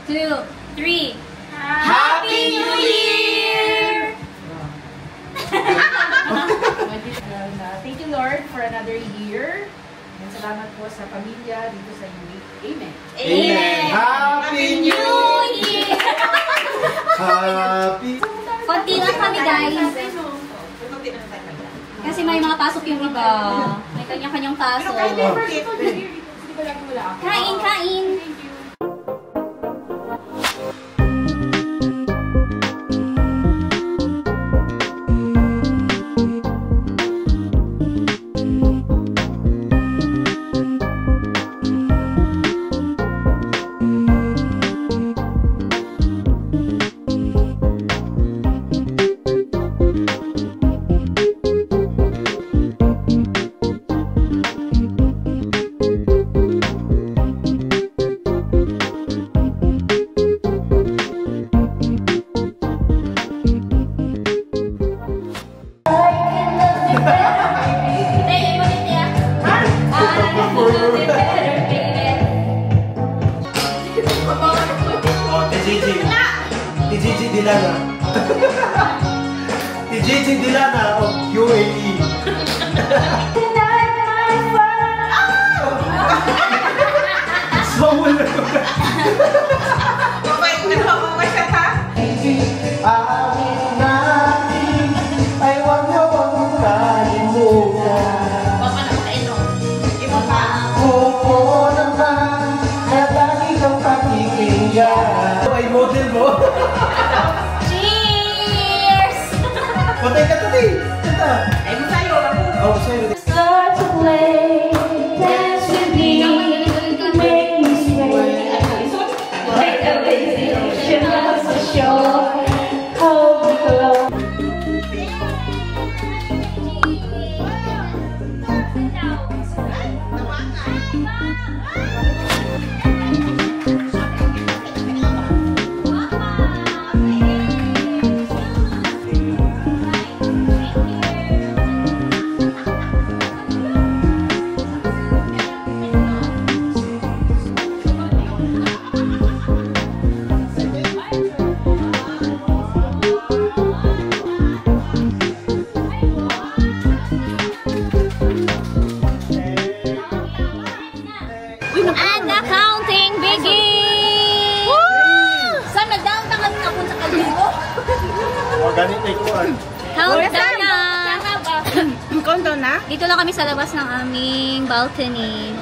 2, 3. Happy New Year! Thank you, Lord, for another year. And salamat po sa pamilya dito sa UAE. Amen. Amen! Happy New Year! Happy! Konti lang kami, guys. Kasi may mga pasok yung iba. May kanya-kanyang pasok. Kain, kain! TJJ Dilana. TJJ Dilana of UAE. Someone na ko. Mabait siya, ha? Amin natin ay wag na wag kalimutan. Baka na makainom. Imo pa. Oo naman, na lagi kang pakikinggan. Ay model mo. Cheers! Patay ka tati. Kanta. Ay mo sa'yo, ako. Oh, sa'yo. Start to play, dance with me, make me sway. Like a lazy ocean loves the shore, hold me close. And the counting begins! Saan nag-downtown kami napunta sa Kaliro? Oh, ganit ay kuwan. Countdown na! Countdown na? Dito lang kami sa labas ng aming balcony.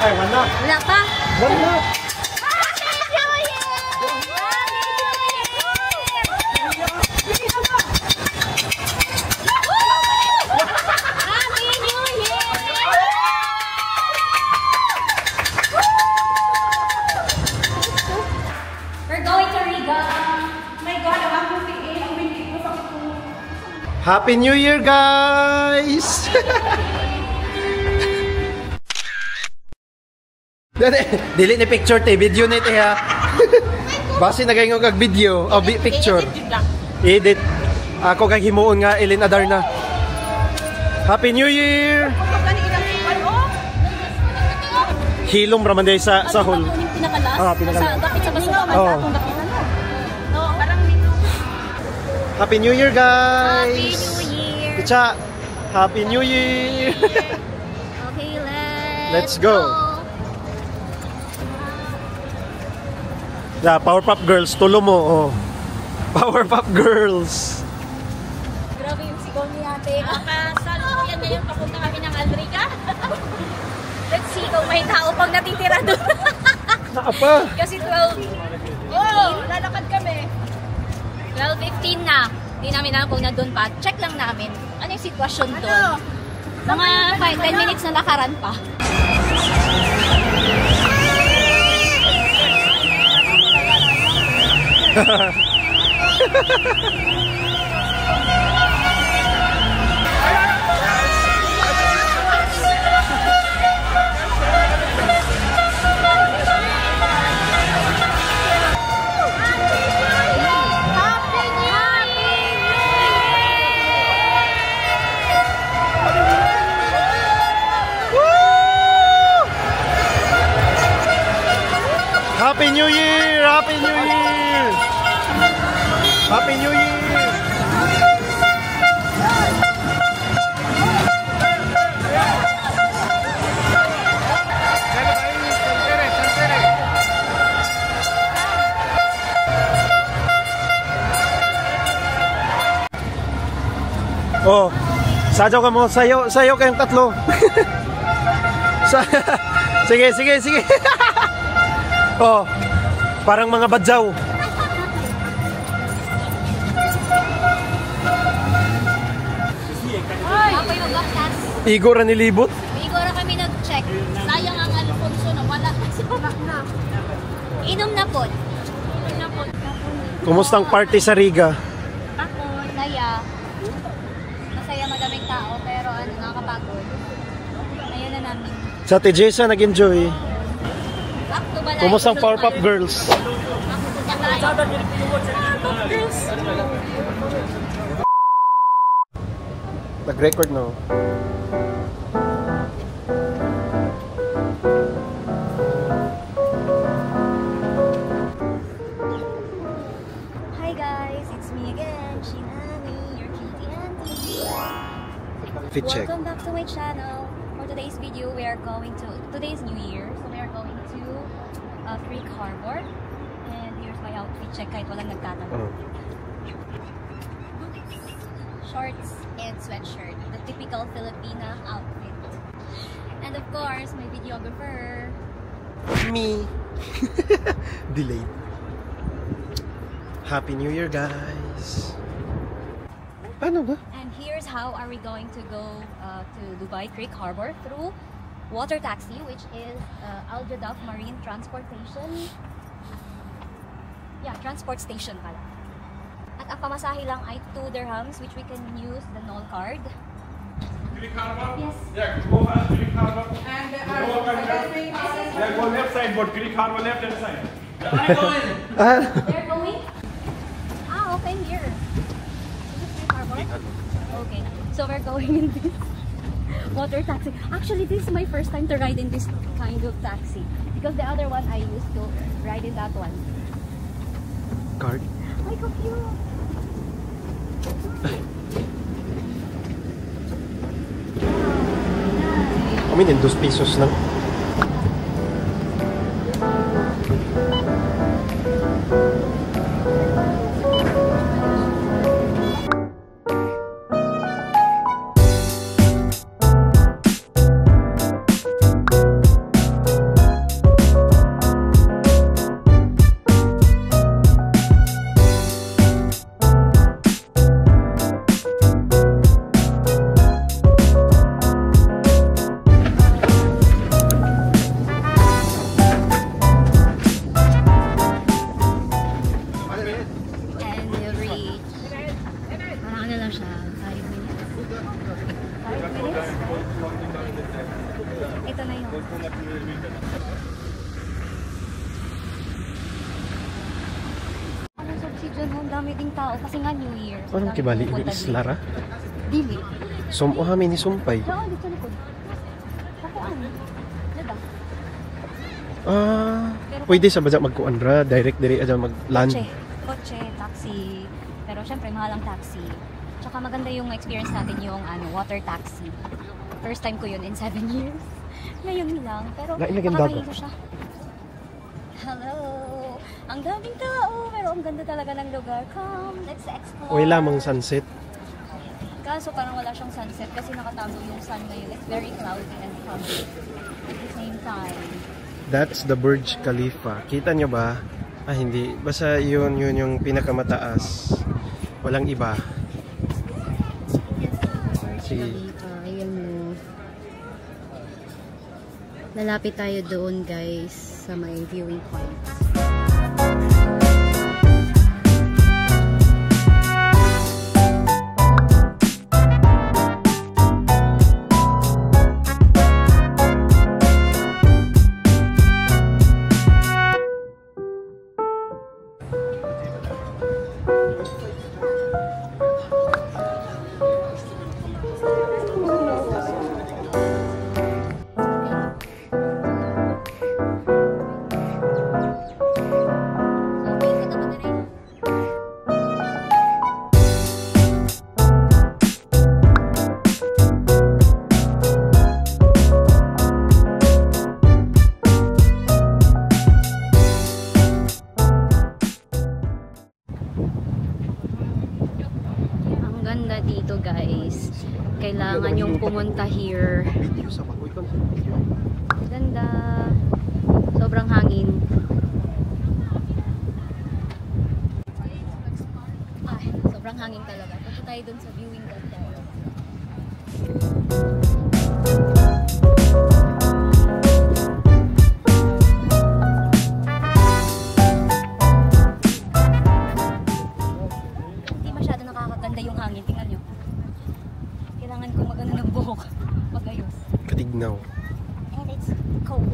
Ay, wala. Wala pa? Wala. We're going to Riga. My God, ang putiin. Ang binti ko sa ito. Happy New Year, guys! Dili ni picture te, video ni te ha. Basi na kayo kag video, o picture. Edit. Ako kag himuon nga Elin Adarna. Happy New Year! Hilom raman day sa hall. Pinakalas? Ah, pinakalas. Sa dapit sa basura. Oo. No, parang dito. Happy New Year, Happy guys! New Year! Picha! Happy New Year! Okay, Let's go. Yeah, Powerpuff Girls, tulo mo. Oh. Powerpuff Girls. Grabe yung sigaw ni ate. Nakasaluyan ngayon papunta kami ng Alrica. Let's see kung may tao pang natitira doon. Naapa? Kasi 12. Oh, lalakad kami. 12:15 na. Hindi namin alam kung nandun pa. Check lang namin. Ano yung sitwasyon doon? Mga 10 minutes na lakaran pa. New Year! Happy New Year! Happy New Year! Oh, sajaw ka mo. Sayo kayong tatlo. Sige. Oh, parang mga badyaw. Ako yung gaptas. Igo ra nilibot. Igo ra kami nag-check. Sayang ang Alfonso na wala kasi na. Inom na po. Kumustang party sa Riga? Ako, saya. Masaya, madaming tao, pero nakakapagod. Ayun na namin. Sa Tejesa nag-enjoy. Back to Balay. Kumustang Powerpuff Girls? Powerpuff Girls. Nag-record na. Hi guys, it's me again, Shinami, your cutie auntie. Fit check. Welcome back to my channel. For today's video, today's New Year, so we are going to Creek Harbor. And here's my outfit check kahit walang nagtatanong. Shorts and sweatshirt, the typical Filipina outfit. And of course, my videographer. Me. Delayed. Happy New Year, guys. Ano ba? And here's how are we going to go to Dubai Creek Harbor through water taxi, which is Al Jadaf Marine Transportation. Yeah, transport station pala. At ang pamasahe lang ay 2 dirhams, which we can use the Knoll card. Creek Harbor? Yes. Yeah, go fast, Creek Harbor. And Yeah, go left side, but Creek Harbor left hand side. They're going? Ah, okay, here. Is it Creek Harbor? Okay, so we're going in this water taxi. Actually, this is my first time to ride in this kind of taxi. Because the other one I used to ride in that one. Card? Ay, how cute! Kami din, 2 pesos lang. Ito na yun. Anong subsidyon mo? Ang dami ding tao kasi nga New Year. Anong kibali? Islara? Dili. Sumo kami ni Sumpay. Oo, dito likod. Kakuan. Dada. Pwede sa badyak magkuandra. Direct aja mag-land. Kotse, taxi. Pero syempre, mahal ang taxi. Tsaka maganda yung experience natin yung water taxi. First time ko yun in 7 years. Ngayon lang. Pero nakakahigo siya. Hello! Ang daming tao, pero ang ganda talaga ng lugar. Come, let's explore. Uy lamang sunset. Kaso parang wala siyang sunset kasi nakatago yung sun ngayon. It's very cloudy and cloudy at the same time. That's the Burj Khalifa. Kita nyo ba? Ah, hindi. Basta yun yung pinakamataas. Walang iba. Sige. Ayan mo. Lalapit tayo doon, guys, sa may viewing point. Maganda dito guys. Kailangan yung pumunta here. Ganda. Sobrang hangin. Ay, sobrang hangin talaga. Punta tayo dun sa viewing deck tayo. Hindi masyado nakakaganda yung hangin. Tingnan nyo. Kailangan ko magano ng buhok. Magayos. Katignaw. And it's cold.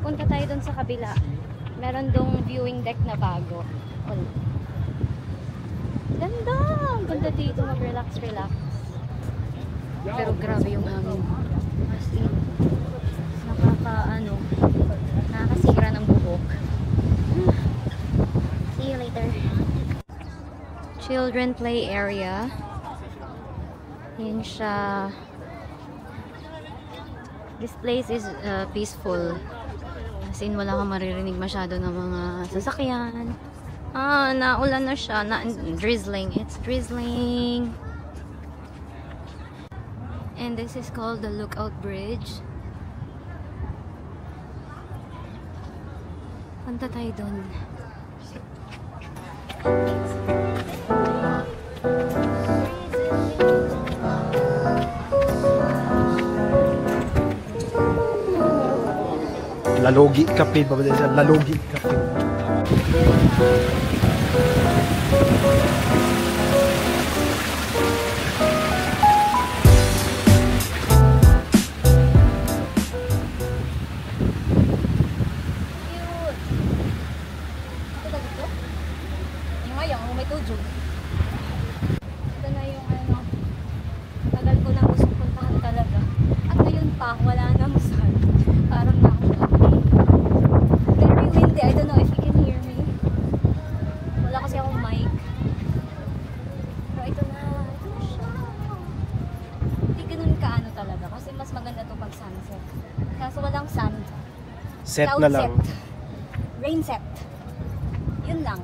Punta tayo dun sa kabila. Meron dong viewing deck na bago. Ganda! Ang ganda dito. Mag-relax. Pero grabe yung hangin. As in, nakakasira ng buhok. See you later. Children play area. Yan siya. This place is peaceful. As in, wala kang maririnig masyado ng mga sasakyan. Naulan na siya. Drizzling. It's drizzling. And this is called the Lookout Bridge. Punta tayo dun. Lalogi Cafe ba ba siya? Lalogi Cafe. May tujog. Ito na yung tagal ko na gusto puntahan talaga. At ngayon pa, wala nang sun. Parang very windy. I don't know if you can hear me. Wala kasi akong mic. Pero ito na siya. Hindi ganun kaano talaga. Kasi mas maganda to pag sunset. Kaso walang sun. Set Cloud na lang. set. Rain set. Yun lang.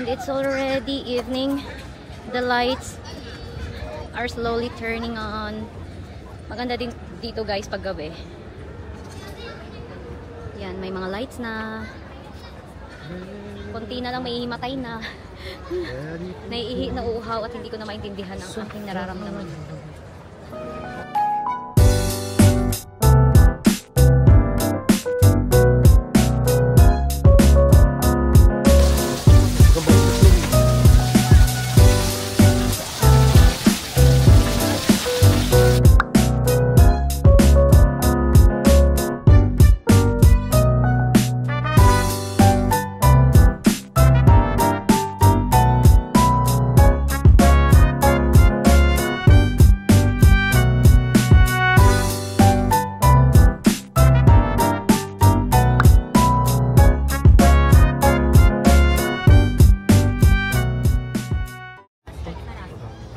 It's already evening. The lights are slowly turning on. Maganda din dito guys pag gabi. Yan, may mga lights na. Konti na lang may himatay na. Naiihi, nauuhaw at hindi ko na maintindihan ang aking nararamdaman.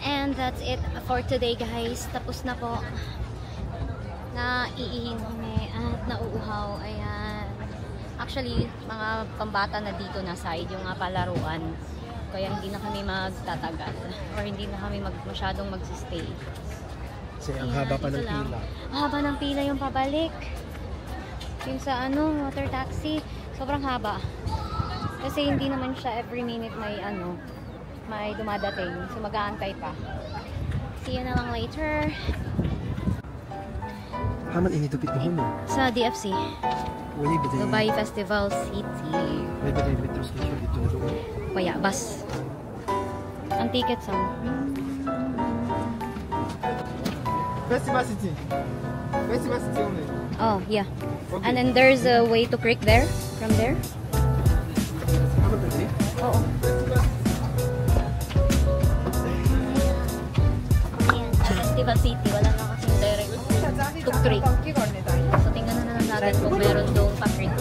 And that's it for today guys. Tapos na po. Naiihin kami at nauuhaw. Ayan. Actually, mga pambata na dito na side yung palaruan. Kaya hindi na kami magtatagal. Or hindi na kami masyadong magsistay. Kasi ang haba pa ng pila. Haba ng pila yung pabalik. Yung sa water taxi. Sobrang haba. Kasi hindi naman siya every minute may dumadating. So mag-aantay pa. See you na lang later. Haman inidupit mo mo? Sa DFC. Dubai Festival City. May ba yung metro station dito na doon? Kaya, bus. Ang tickets Festival City. Festival City only. Oh, yeah. Okay. And then there's a way to creek there. From there. Haman pwede? Oo. Ayan, sa Festival City. Wala na kasing direct to creek. So tingnan na lang natin kung meron doon pa creek.